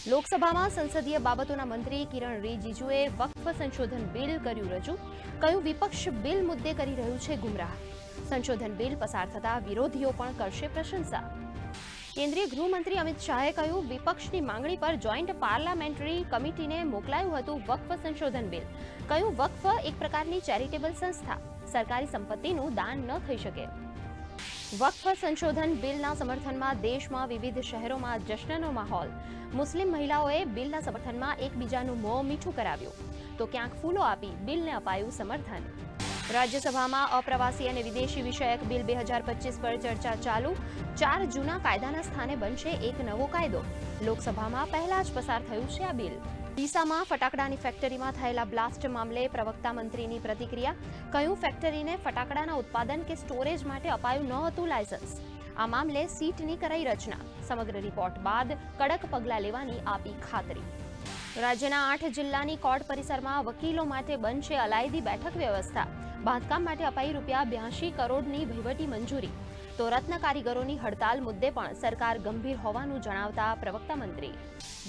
લોકસભામાં સંસદીય બાબતોના મંત્રી કિરણ રિજિજુએ વક્ફ સંશોધન બિલ કર્યું રજૂ. કયું વિપક્ષ બિલ મુદ્દે કરી રહ્યું છે ગુમરાહ. સંશોધન બિલ પસાર થતા વિરોધીઓ પણ કરશે પ્રશંસા. કેન્દ્રીય ગૃહમંત્રી અમિત શાહે કહ્યું વિપક્ષની માંગણી પર જોઈન્ટ પાર્લામેન્ટરી કમિટીને મોકલાયું હતું વક્ફ સંશોધન બિલ. કહ્યું વક્ફ એક પ્રકારની ચેરિટેબલ સંસ્થા, સરકારી સંપત્તિનું દાન ન થઈ શકે. વક્ફ સંશોધન બિલના સમર્થનમાં દેશમાં વિવિધ શહેરોમાં જશ્નનો માહોલ. મુસ્લિમ મહિલાઓએ બિલના સમર્થનમાં એકબીજાનું મોં મીઠું કરાવ્યું તો ક્યાંક ફૂલો આપી બિલને અપાયું સમર્થન. રાજ્યસભામાં અપ્રવાસી અને વિદેશી વિષયક બિલ 2025 પર ચર્ચા ચાલુ. 4 જૂના કાયદાના સ્થાને બનશે એક નવો કાયદો. લોકસભામાં પહેલા જ પસાર થયું છે આ બિલ. ડીસામાં ફટાકડાની ફેક્ટરીમાં થયેલા બ્લાસ્ટ મામલે પ્રવક્તા મંત્રીની પ્રતિક્રિયા. કહ્યું ફેક્ટરીને ફટાકડાના ઉત્પાદન કે સ્ટોરેજ માટે અપાયું ન હતું લાયસન્સ. આ મામલે સીટની કરાઈ રચના. સમગ્ર રિપોર્ટ બાદ કડક પગલાં લેવાની આપી ખાતરી. રાજ્યના 8 જિલ્લાની કોર્ટ પરિસરમાં વકીલો માટે બનશે અલાયદી બેઠક વ્યવસ્થા. બાંધકામ માટે અપાઈ ₹82 કરોડની વહીવટી મંજૂરી. તો રત્ન કારીગરોની હડતાલ મુદ્દે પણ સરકાર ગંભીર હોવાનું જણાવતા પ્રવક્તા મંત્રી.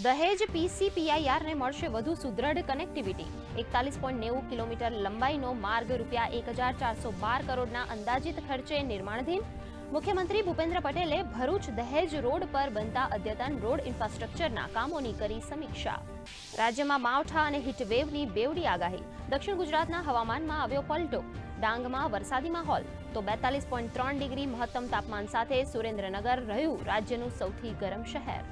દહેજ PCPIRને મળશે વધુ સુદૃઢ કનેક્ટિવિટી. 41.90 કિલોમીટર લંબાઈનો માર્ગ ₹1412 કરોડના અંદાજિત ખર્ચે નિર્માણાધીન. મુખ્યમંત્રી ભૂપેન્દ્ર પટેલે ભરૂચ દહેજ રોડ પર બનતા અદ્યતન રોડ ઇન્ફ્રાસ્ટ્રક્ચરના કામોની કરી સમીક્ષા. રાજ્યમાં માવઠા અને હીટવેવની બેવડી આગાહી. દક્ષિણ ગુજરાતના હવામાનમાં આવ્યો પલટો. ડાંગમાં વરસાદી માહોલ. તો 42.3 ડિગ્રી મહત્તમ તાપમાન સાથે સુરેન્દ્રનગર રહ્યું રાજ્યનું સૌથી ગરમ શહેર.